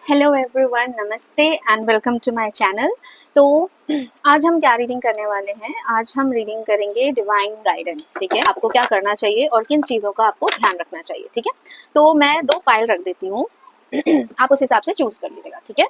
Hello everyone, नमस्ते and welcome to my channel. तो आज हम क्या रीडिंग करने वाले हैं? आज हम रीडिंग करेंगे डिवाइन गाइडेंस। ठीक है, आपको क्या करना चाहिए और किन चीज़ों का आपको ध्यान रखना चाहिए। ठीक है, तो मैं 2 पाइल रख देती हूँ आप उस हिसाब से चूज कर लीजिएगा। ठीक है,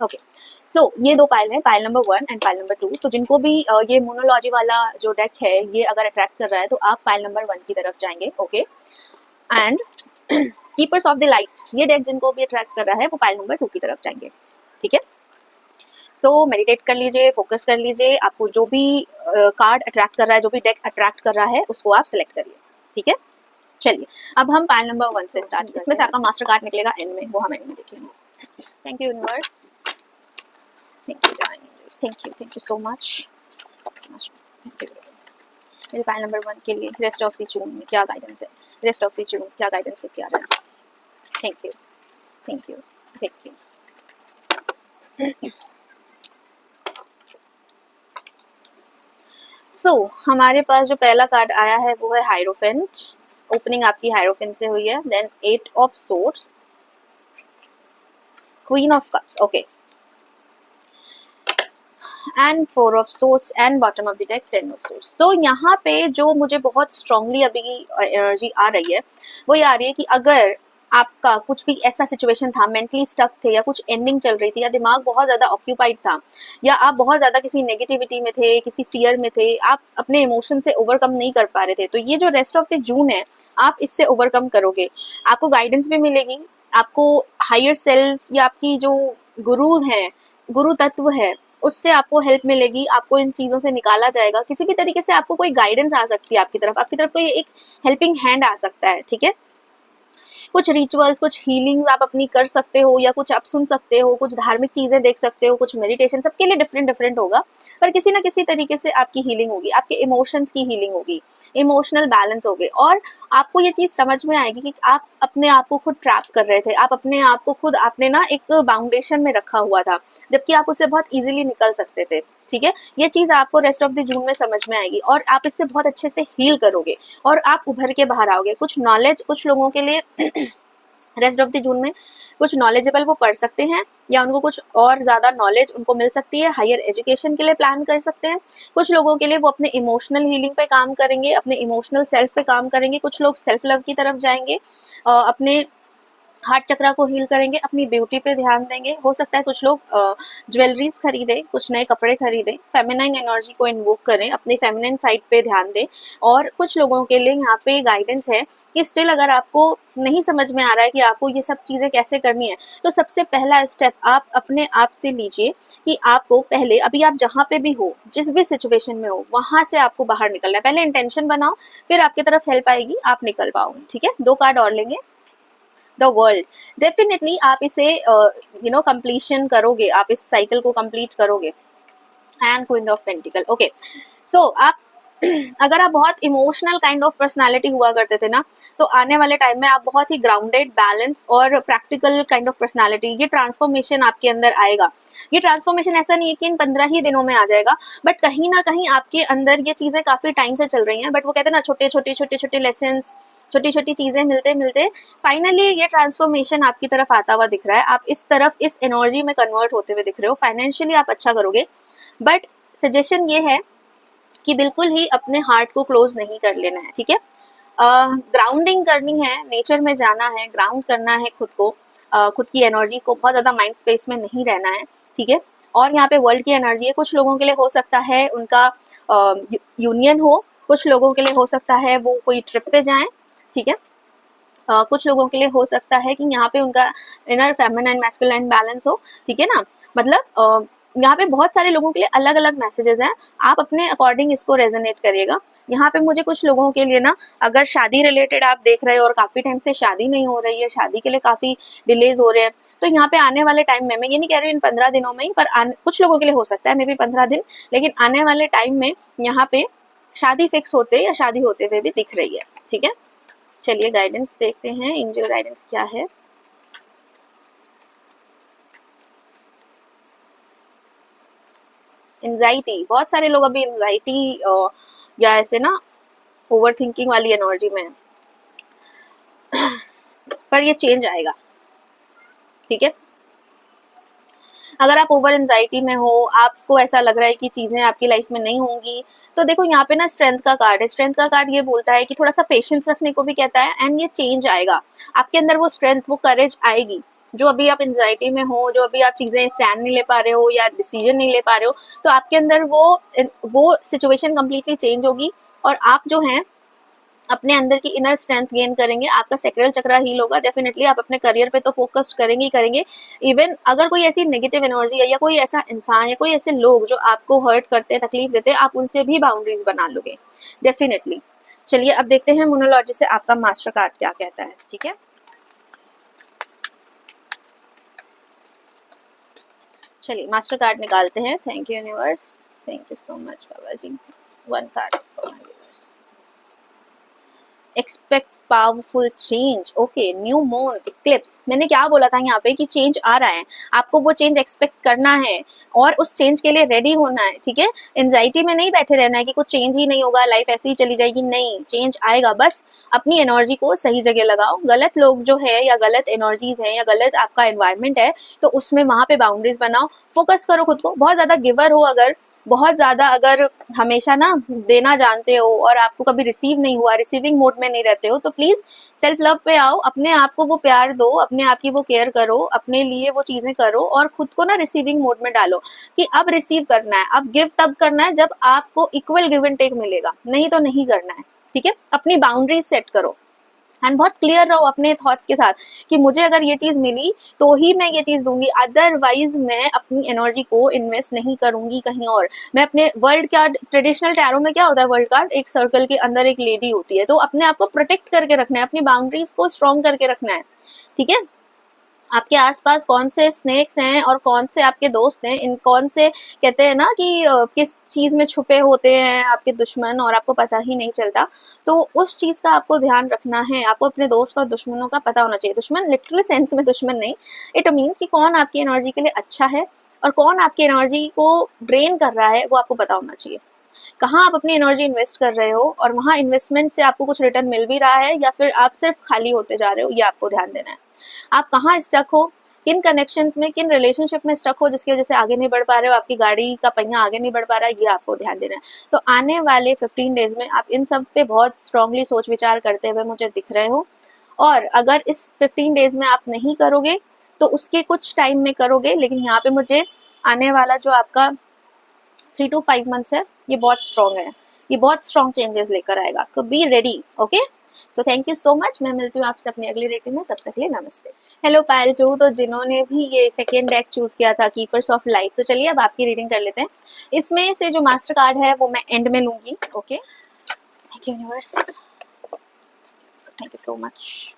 ओके। सो ये 2 पाइल हैं, pile number 1 and pile number 2। तो जिनको भी ये मोनोलॉजी वाला जो डेक है ये अगर अट्रैक्ट कर रहा है तो आप पाइल नंबर 1 की तरफ जाएंगे। Okay, and keepers of the light, ये डेक जिनको भी अट्रैक्ट कर रहा है वो पाइल नंबर 2 की तरफ जाएंगे। ठीक है, सो मेडिटेट कर लीजिए, फोकस कर लीजिए। आपको जो भी कार्ड अट्रैक्ट कर रहा है, जो भी डेक अट्रैक्ट कर रहा है, उसको आप सिलेक्ट करिए। ठीक है, चलिए अब हम पाइल नंबर 1 से स्टार्ट। इसमें से आपका मास्टर कार्ड निकलेगा एंड में, वो हम एंड में देखेंगे। Thank you universe, thank you divine angels, thank you so much. मेरे पाइल नंबर 1 के लिए रेस्ट ऑफ द जून में क्या गाइडेंस है, रेस्ट ऑफ द जून क्या गाइडेंस है, क्या रहा। Thank you, thank you, thank you. So हमारे पास जो पहला कार्ड आया है वो है हायरोफेंट। ओपनिंग आपकी हायरोफेंट से हुई है। Then 8 of swords, queen of cups, okay, and 4 of swords and bottom of the deck 10 of swords. तो यहाँ पे जो मुझे बहुत स्ट्रांगली अभी एनर्जी आ रही है वो ये आ रही है कि अगर आपका कुछ भी ऐसा सिचुएशन था, मेंटली स्टक थे, या कुछ एंडिंग चल रही थी, या दिमाग बहुत ज़्यादा ऑक्यूपाइड था, या आप बहुत ज़्यादा किसी नेगेटिविटी में थे, किसी फियर में थे, आप अपने इमोशन से ओवरकम नहीं कर पा रहे थे, तो ये जो रेस्ट ऑफ द जून है आप इससे ओवरकम करोगे। आपको गाइडेंस भी मिलेगी, आपको हायर सेल्फ या आपकी जो गुरु है, गुरु तत्व है, उससे आपको हेल्प मिलेगी। आपको इन चीज़ों से निकाला जाएगा। किसी भी तरीके से आपको कोई गाइडेंस आ सकती है आपकी तरफ कोई एक हेल्पिंग हैंड आ सकता है। ठीक है, कुछ रिचुअल्स, कुछ हीलिंग्स आप अपनी कर सकते हो, या कुछ आप सुन सकते हो, कुछ धार्मिक चीजें देख सकते हो, कुछ मेडिटेशन, सबके लिए डिफरेंट डिफरेंट होगा, पर किसी ना किसी तरीके से आपकी हीलिंग होगी, आपके इमोशंस की हीलिंग होगी, इमोशनल बैलेंस होगे, और आपको ये चीज समझ में आएगी कि आप अपने आप को खुद ट्रैप कर रहे थे, आप अपने आप को खुद आपने ना एक बाउंडेशन में रखा हुआ था, जबकि आप उससे बहुत इजीली निकल सकते थे। ठीक है, ये चीज आपको रेस्ट ऑफ द जून में समझ में आएगी और आप इससे बहुत अच्छे से हील करोगे और आप उभर के बाहर आओगे। कुछ नॉलेज कुछ लोगों के लिए रेस्ट ऑफ द जून में कुछ नॉलेजेबल वो पढ़ सकते हैं, या उनको कुछ और ज़्यादा नॉलेज उनको मिल सकती है, हायर एजुकेशन के लिए प्लान कर सकते हैं। कुछ लोगों के लिए वो अपने इमोशनल हीलिंग पे काम करेंगे, अपने इमोशनल सेल्फ पे काम करेंगे। कुछ लोग सेल्फ लव की तरफ जाएंगे, अपने हार्ट चक्रा को हील करेंगे, अपनी ब्यूटी पे ध्यान देंगे। हो सकता है कुछ लोग ज्वेलरीज खरीदें, कुछ नए कपड़े खरीदें, फेमिनाइन एनर्जी को इन्वोक करें, अपनी फेमिनाइन साइड पे ध्यान दें। और कुछ लोगों के लिए यहाँ पे गाइडेंस है कि स्टिल अगर आपको नहीं समझ में आ रहा है कि आपको ये सब चीज़ें कैसे करनी है, तो सबसे पहला स्टेप आप अपने आप से लीजिए कि आपको पहले, अभी आप जहाँ पे भी हो, जिस भी सिचुएशन में हो, वहां से आपको बाहर निकलना है। पहले इंटेंशन बनाओ, फिर आपकी तरफ हेल्प आएगी, आप निकल पाओगे। ठीक है, 2 कार्ड और लेंगे। द वर्ल्ड, डेफिनेटली आप इसे कंप्लीशन करोगे, आप इस साइकिल को कंप्लीट करोगे। And queen of pentacle, okay. So आप अगर आप बहुत इमोशनल काइंड ऑफ पर्सनालिटी हुआ करते थे ना, तो आने वाले टाइम में आप बहुत ही ग्राउंडेड, बैलेंस और प्रैक्टिकल काइंड ऑफ पर्सनालिटी, ये ट्रांसफॉर्मेशन आपके अंदर आएगा। ये ट्रांसफॉर्मेशन ऐसा नहीं है कि इन 15 ही दिनों में आ जाएगा, बट कहीं ना कहीं आपके अंदर ये चीजें काफी टाइम से चल रही हैं, बट वो कहते हैं ना, छोटे छोटे लेसन्स, छोटी छोटी चीजें मिलते मिलते फाइनली ये ट्रांसफॉर्मेशन आपकी तरफ आता हुआ दिख रहा है। आप इस तरफ इस एनर्जी में कन्वर्ट होते हुए दिख रहे हो। फाइनेंशियली आप अच्छा करोगे, बट सजेशन ये है कि बिल्कुल ही अपने हार्ट को क्लोज नहीं कर लेना है। ठीक है, ग्राउंडिंग करनी है, नेचर में जाना है, ग्राउंड करना है खुद को, खुद की एनर्जीज को, बहुत ज्यादा माइंड स्पेस में नहीं रहना है। ठीक है, और यहाँ पे वर्ल्ड की एनर्जी है। कुछ लोगों के लिए हो सकता है उनका यूनियन हो, कुछ लोगों के लिए हो सकता है वो कोई ट्रिप पे जाएं। ठीक है, कुछ लोगों के लिए हो सकता है कि यहाँ पे उनका इनर फेमिनाइन मैस्कुलाइन बैलेंस हो। ठीक है ना, मतलब यहाँ पे बहुत सारे लोगों के लिए अलग अलग मैसेजेस हैं, आप अपने अकॉर्डिंग इसको रेजोनेट करिएगा। यहाँ पे मुझे कुछ लोगों के लिए ना, अगर शादी रिलेटेड आप देख रहे हो और काफी टाइम से शादी नहीं हो रही है, शादी के लिए काफी डिलेज हो रहे हैं, तो यहाँ पे आने वाले टाइम में, मैं ये नहीं कह रही हूँ इन 15 दिनों में ही, पर कुछ लोगों के लिए हो सकता है मे बी 15 दिन, लेकिन आने वाले टाइम में यहाँ पे शादी फिक्स होते या शादी होते हुए भी दिख रही है। ठीक है, चलिए गाइडेंस देखते हैं, एंजल गाइडेंस क्या है। एंजाइटी, बहुत सारे लोग अभी एंजाइटी या ऐसे ना ओवर थिंकिंग वाली एनर्जी में है, पर ये चेंज आएगा। ठीक है। अगर आप ओवर एंजाइटी में हो, आपको ऐसा लग रहा है कि चीजें आपकी लाइफ में नहीं होंगी, तो देखो यहाँ पे ना स्ट्रेंथ का कार्ड है। स्ट्रेंथ का कार्ड ये बोलता है कि थोड़ा सा पेशेंस रखने को भी कहता है, एंड ये चेंज आएगा आपके अंदर, वो स्ट्रेंथ, वो करेज आएगी। जो अभी आप एंजाइटी में हो, जो अभी आप चीजें स्टैंड नहीं ले पा रहे हो या डिसीजन नहीं ले पा रहे हो, तो आपके अंदर वो सिचुएशन कंप्लीटली चेंज होगी, और आप जो है अपने अंदर की इनर स्ट्रेंथ गेन करेंगे। आपका सेक्रल चक्रा हील होगा। डेफिनेटली आप अपने करियर पे तो फोकस करेंगे ही करेंगे। इवन अगर कोई ऐसी नेगेटिव एनर्जी है या कोई ऐसा इंसान या कोई ऐसे लोग जो आपको हर्ट करते हैं, तकलीफ देते हैं, आप उनसे भी बाउंड्रीज बना लोगे डेफिनेटली। चलिए अब देखते हैं मोनोलॉजी से आपका मास्टर कार्ड क्या कहता है। ठीक है, चलिए मास्टर कार्ड निकालते हैं। Thank you universe, thank you so much बाबा जी। One card for my viewers. Expect powerful change. Okay, new moon eclipse. मैंने क्या बोला था यहाँ पे कि चेंज आ रहा है, आपको वो चेंज एक्सपेक्ट करना है और उस चेंज के लिए रेडी होना है। ठीक है, एंजाइटी में नहीं बैठे रहना है कि कुछ चेंज ही नहीं होगा, लाइफ ऐसे ही चली जाएगी। नहीं, चेंज आएगा। बस अपनी एनर्जी को सही जगह लगाओ। गलत लोग जो है या गलत एनर्जीज है या गलत आपका एनवायरमेंट है, तो उसमें वहां पे बाउंड्रीज बनाओ। फोकस करो खुद को। बहुत ज्यादा गिवर हो, अगर बहुत ज्यादा अगर हमेशा ना देना जानते हो और आपको कभी रिसीव नहीं हुआ, रिसीविंग मोड में नहीं रहते हो, तो प्लीज सेल्फ लव पे आओ। अपने आप को वो प्यार दो, अपने आप की वो केयर करो, अपने लिए वो चीजें करो और खुद को ना रिसीविंग मोड में डालो कि अब रिसीव करना है। अब गिव तब करना है जब आपको इक्वल गिव एंड टेक मिलेगा, नहीं तो नहीं करना है। ठीक है, अपनी बाउंड्रीज सेट करो एंड बहुत क्लियर रहो अपने थॉट्स के साथ कि मुझे अगर ये चीज मिली तो ही मैं ये चीज दूंगी, अदरवाइज मैं अपनी एनर्जी को इन्वेस्ट नहीं करूंगी कहीं और। मैं अपने वर्ल्ड का ट्रेडिशनल टैरो में क्या होता है, वर्ल्ड कार्ड एक सर्कल के अंदर एक लेडी होती है, तो अपने आप को प्रोटेक्ट करके रखना है, अपनी बाउंड्रीज को स्ट्रॉन्ग करके रखना है। ठीक है, आपके आसपास कौन से स्नेक्स हैं और कौन से आपके दोस्त हैं, इन कौन से कहते हैं ना कि किस चीज में छुपे होते हैं आपके दुश्मन और आपको पता ही नहीं चलता, तो उस चीज का आपको ध्यान रखना है। आपको अपने दोस्त और दुश्मनों का पता होना चाहिए। दुश्मन लिटरल सेंस में दुश्मन नहीं, इट मीन्स कि कौन आपकी एनर्जी के लिए अच्छा है और कौन आपकी एनर्जी को ड्रेन कर रहा है, वो आपको पता होना चाहिए। कहाँ आप अपनी एनर्जी इन्वेस्ट कर रहे हो और वहां इन्वेस्टमेंट से आपको कुछ रिटर्न मिल भी रहा है या फिर आप सिर्फ खाली होते जा रहे हो, ये आपको ध्यान देना है। आप कहाँ स्टक हो, किन कनेक्शंस में, किन रिलेशनशिप में स्टक हो जिसकी वजह से आगे नहीं बढ़ पा रहे हो, आपकी गाड़ी का पहिया आगे नहीं बढ़ पा रहा है, ये आपको ध्यान देना है। तो आने वाले 15 डेज में आप इन सब पे बहुत स्ट्रांगली सोच विचार करते हुए मुझे दिख रहे हो, और अगर इस 15 डेज में आप नहीं करोगे तो उसके कुछ टाइम में करोगे, लेकिन यहाँ पे मुझे आने वाला जो आपका 3 to 5 मंथ्स है, ये बहुत स्ट्रॉन्ग है, ये बहुत स्ट्रॉन्ग चेंजेस लेकर आएगा, तो be ready. Okay, so thank you so much. मैं मिलती हूँ आपसे अपनी अगली रेटिंग में, तब तक के लिए नमस्ते। हेलो पायल 2, तो जिन्होंने भी ये सेकेंड डेक चूज किया था कीपर्स ऑफ लाइट, तो चलिए अब आपकी रीडिंग कर लेते हैं। इसमें से जो मास्टर कार्ड है वो मैं एंड में लूंगी। Okay, thank you universe, thank you so much.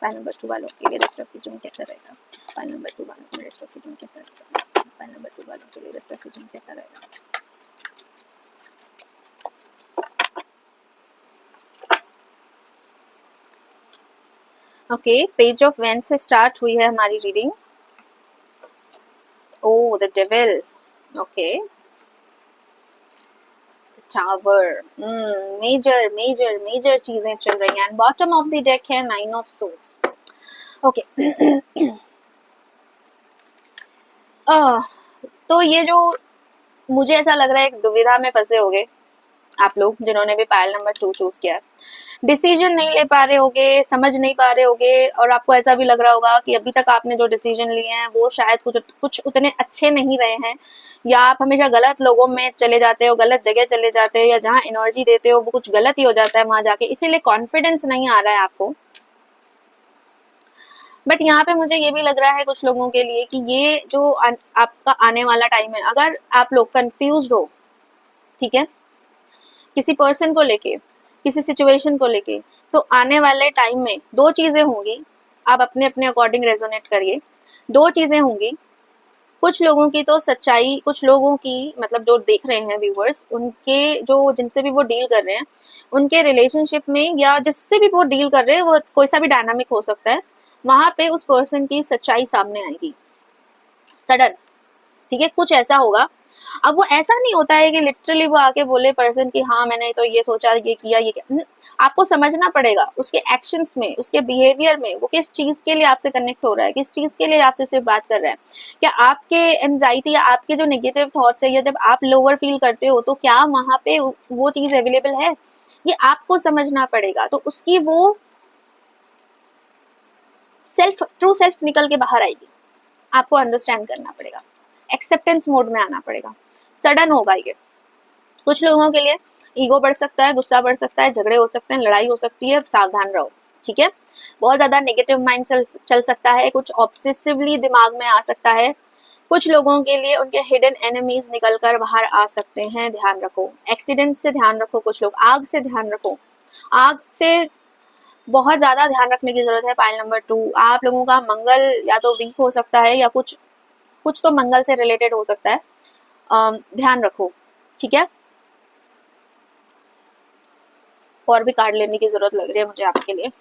Pile number 2 वालों के लिए रेस्ट ऑफ द जून कैसा रहेगा? पायल नंबर 2 वालों के लिए रेस्ट ऑफ द जून कैसा रहेगा? पायल नंबर 2 वालों के लिए रेस्ट ऑफ द जून कैसा रहेगा? ओके, पेज ऑफ वेंस से स्टार्ट हुई है हमारी reading. Oh the devil, okay, tower, major major major चीजें चल रही हैं। बॉटम ऑफ द डेक है 9 ऑफ सोर्ड्स। ओके, तो ये जो मुझे ऐसा लग रहा है एक दुविधा में फंसे होगे आप लोग जिन्होंने भी पायल नंबर 2 चूज किया है। डिसीजन नहीं ले पा रहे होगे, समझ नहीं पा रहे होगे, और आपको ऐसा भी लग रहा होगा कि अभी तक आपने जो डिसीजन लिए हैं वो शायद कुछ उतने अच्छे नहीं रहे हैं, या आप हमेशा गलत लोगों में चले जाते हो, गलत जगह चले जाते हो, या जहाँ एनर्जी देते हो वो कुछ गलत ही हो जाता है वहां जाके, इसीलिए कॉन्फिडेंस नहीं आ रहा है आपको। बट यहाँ पे मुझे ये भी लग रहा है कुछ लोगों के लिए कि ये जो आपका आने वाला टाइम है, अगर आप लोग कंफ्यूज्ड हो, ठीक है, किसी पर्सन को लेके, किसी सिचुएशन को लेके, तो आने वाले टाइम में 2 चीजें होंगी। आप अपने अपने अकॉर्डिंग रेजोनेट करिए। 2 चीजें होंगी। कुछ लोगों की तो सच्चाई, कुछ लोगों की मतलब जो देख रहे हैं व्यूवर्स, उनके जो जिनसे भी वो डील कर रहे हैं, उनके रिलेशनशिप में या जिससे भी वो डील कर रहे हैं, वो कोई सा भी डायनामिक हो सकता है, वहां पे उस पर्सन की सच्चाई सामने आएगी सडन। ठीक है, कुछ ऐसा होगा अब वो ऐसा नहीं होता है कि लिटरली वो आके बोले पर्सन कि हाँ मैंने तो ये सोचा, ये किया, ये किया। आपको समझना पड़ेगा उसके एक्शंस में, उसके बिहेवियर में, वो किस चीज के लिए आपसे कनेक्ट हो रहा है, किस चीज के लिए आपसे सिर्फ बात कर रहा है। क्या आपके एंजाइटी या आपके जो नेगेटिव थॉट्स है, या जब आप लोअर फील करते हो तो क्या वहां पे वो चीज अवेलेबल है, ये आपको समझना पड़ेगा। तो उसकी वो ट्रू सेल्फ निकल के बाहर आएगी। आपको अंडरस्टैंड करना पड़ेगा, एक्सेप्टेंस मोड में आना पड़ेगा। सडन होगा ये। कुछ लोगों के लिए ईगो बढ़ सकता है, गुस्सा बढ़ सकता है, झगड़े हो सकते हैं, लड़ाई हो सकती है, सावधान रहो, ठीक है। बहुत ज्यादा नेगेटिव माइंड चल सकता है, कुछ ऑब्सेसिवली दिमाग में आ सकता है। कुछ लोगों के लिए उनके हिडन एनिमीज निकल कर बाहर आ सकते हैं, ध्यान रखो। एक्सीडेंट से ध्यान रखो, कुछ लोग आग से ध्यान रखो। आग से बहुत ज्यादा ध्यान रखने की जरूरत है। पाइल नंबर 2, आप लोगों का मंगल या तो वीक हो सकता है, या कुछ तो मंगल से रिलेटेड हो सकता है। ध्यान रखो, ठीक है। और भी कार्ड लेने की जरूरत लग रही है मुझे आपके लिए।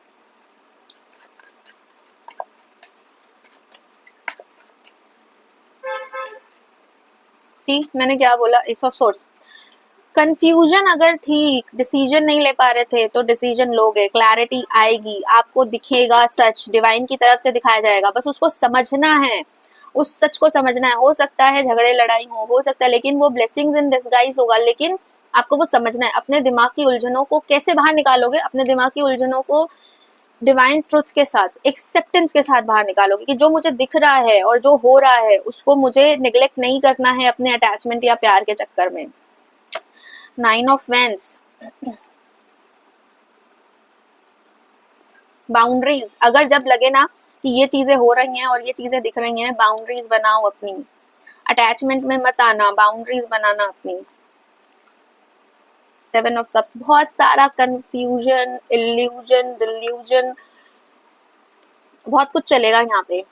सी मैंने क्या बोला, एस ऑफ सोर्स। कंफ्यूजन अगर थी, डिसीजन नहीं ले पा रहे थे, तो डिसीजन लोगे, क्लैरिटी आएगी, आपको दिखेगा सच, डिवाइन की तरफ से दिखाया जाएगा। बस उसको समझना है, उस सच को समझना है। हो सकता है झगड़े लड़ाई हो सकता है, लेकिन वो ब्लेसिंग्स इन डिस्गाइज होगा। लेकिन आपको वो समझना है। अपने दिमाग की उलझनों को कैसे बाहर निकालोगे? अपने दिमाग की उलझनों को डिवाइन ट्रुथ के साथ, एक्सेप्टेंस के साथ बाहर निकालोगे कि जो मुझे दिख रहा है और जो हो रहा है उसको मुझे निगलेक्ट नहीं करना है अपने अटैचमेंट या प्यार के चक्कर में। 9 ऑफ वैंड्स, बाउंड्रीज। अगर जब लगे ना कि ये चीजें हो रही हैं और ये चीजें दिख रही हैं, बाउंड्रीज बनाओ अपनी। अटैचमेंट में मत आना, बाउंड्रीज बनाना अपनी। 7 ऑफ कप्स, बहुत सारा कंफ्यूजन, इल्यूजन, डिल्यूजन, बहुत कुछ चलेगा यहाँ पे,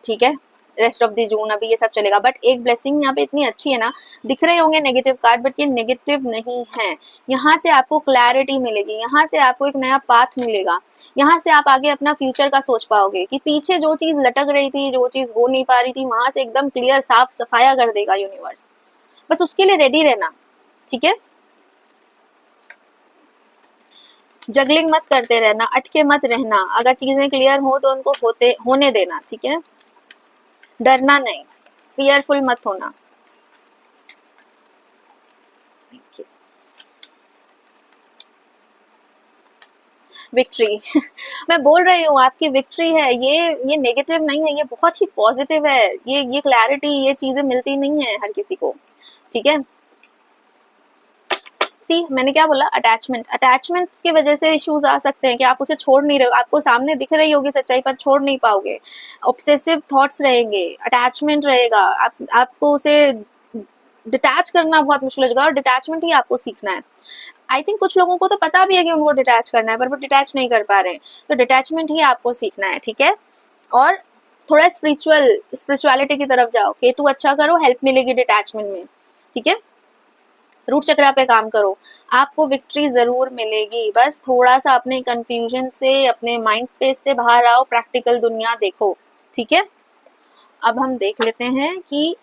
ठीक है। रेस्ट ऑफ द जून अभी ये सब चलेगा। बट एक ब्लेसिंग यहाँ पे इतनी अच्छी है ना, दिख रहे होंगे नेगेटिव कार्ड, बट ये नेगेटिव नहीं है। यहाँ से आपको क्लैरिटी मिलेगी, यहाँ से आपको एक नया पाथ मिलेगा, यहाँ से आप आगे अपना फ्यूचर का सोच पाओगे कि पीछे जो चीज लटक रही थी, जो चीज हो नहीं पा रही थी, वहां से एकदम क्लियर, साफ सफाया कर देगा यूनिवर्स। बस उसके लिए रेडी रहना, ठीक है। जगलिंग मत करते रहना, अटके मत रहना। अगर चीजें क्लियर हो तो उनको होने देना, ठीक है। डरना नहीं, फियरफुल मत होना। विक्ट्री मैं बोल रही हूँ आपकी विक्ट्री है। ये नेगेटिव नहीं है, ये बहुत ही पॉजिटिव है। ये क्लैरिटी, ये चीजें मिलती नहीं है हर किसी को, ठीक है। सी मैंने क्या बोला, अटैचमेंट्स की वजह से इश्यूज आ सकते हैं कि आप उसे छोड़ नहीं रहे हो। आपको सामने दिख रही होगी सच्चाई, पर छोड़ नहीं पाओगे। ऑब्सेसिव थॉट्स रहेंगे, अटैचमेंट रहेगा, आपको उसे डिटैच करना बहुत मुश्किल हो जाएगा, और डिटैचमेंट ही आपको सीखना है। आई थिंक कुछ लोगों को तो पता भी है कि उनको डिटैच करना है, पर वो डिटैच नहीं कर पा रहे हैं। तो डिटैचमेंट ही आपको सीखना है, ठीक है। और थोड़ा स्पिरिचुअलिटी की तरफ जाओ, केतु अच्छा करो, हेल्प मिलेगी डिटैचमेंट में, ठीक है। रूट चक्रा पे काम करो, आपको विक्ट्री जरूर मिलेगी। बस थोड़ा सा अपने कंफ्यूजन से, अपने माइंड स्पेस से बाहर आओ, प्रैक्टिकल दुनिया देखो, ठीक है। अब हम देख लेते हैं कि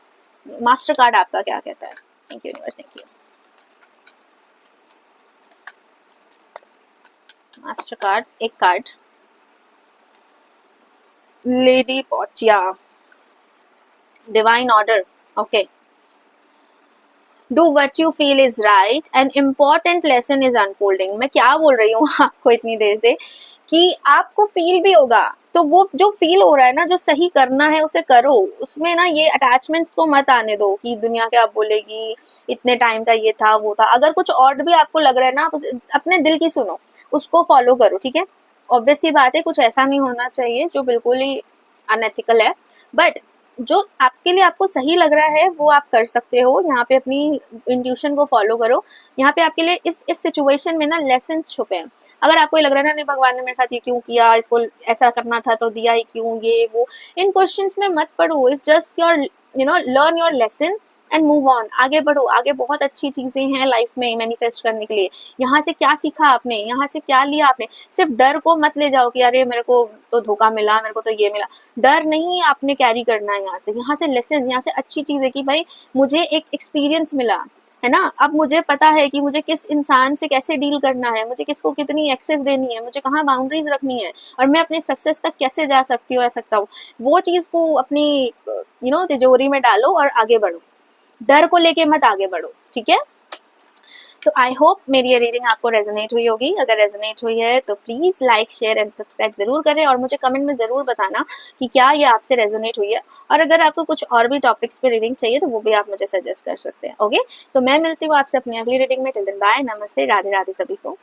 मास्टर कार्ड आपका क्या कहता है। Thank you universe, thank you. Master card, एक कार्ड, लेडी पोचिया, divine order, okay. Do what you feel is right, an important lesson is unfolding। मैं क्या बोल रही हूँ आपको इतनी देर से, कि आपको फील भी होगा, तो वो जो फील हो रहा है ना, जो सही करना है उसे करो। उसमें ना ये अटैचमेंट्स को मत आने दो कि दुनिया क्या बोलेगी, इतने टाइम का ये था वो था। अगर कुछ और भी आपको लग रहा है ना, अपने दिल की सुनो, उसको फॉलो करो, ठीक है। ऑब्वियस सी बात है, कुछ ऐसा नहीं होना चाहिए जो बिल्कुल ही अनएथिकल है, बट जो आपके लिए आपको सही लग रहा है वो आप कर सकते हो। यहाँ पे अपनी इंट्यूशन को फॉलो करो। यहाँ पे आपके लिए इस सिचुएशन में ना लेसन छुपे हैं। अगर आपको लग रहा है ना, नहीं भगवान ने मेरे साथ ये क्यों किया, इसको ऐसा करना था तो दिया ही क्यों, ये वो, इन क्वेश्चंस में मत पड़ो। It's just your learn your lesson, and move on, आगे बढ़ो, आगे बहुत अच्छी चीजें हैं लाइफ में मैनिफेस्ट करने के लिए। यहाँ से क्या सीखा आपने, यहाँ से क्या लिया आपने, सिर्फ डर को मत ले जाओ कि अरे मेरे को तो धोखा मिला, मेरे को तो ये मिला। डर नहीं आपने कैरी करना है यहाँ से लेसन, यहाँ से अच्छी चीज है कि भाई मुझे एक एक्सपीरियंस मिला है ना, अब मुझे पता है कि मुझे किस इंसान से कैसे डील करना है, मुझे किसको कितनी एक्सेस देनी है, मुझे कहाँ बाउंड्रीज रखनी है, और मैं अपने सक्सेस तक कैसे जा सकती हूँ, सकता हूँ। वो चीज को अपनी तिजोरी में डालो और आगे बढ़ो, डर को लेके मत आगे बढ़ो, ठीक है। सो आई होप मेरी ये रीडिंग आपको रेजोनेट हुई होगी। अगर रेजोनेट हुई है तो please like share and subscribe जरूर करें, और मुझे कमेंट में जरूर बताना कि क्या ये आपसे रेजोनेट हुई है, और अगर आपको कुछ और भी टॉपिक्स पे रीडिंग चाहिए तो वो भी आप मुझे सजेस्ट कर सकते हैं। ओके, तो मैं मिलती हूँ आपसे अपनी अगली रीडिंग में। टिल देन बाय, नमस्ते, राधे राधे सभी को।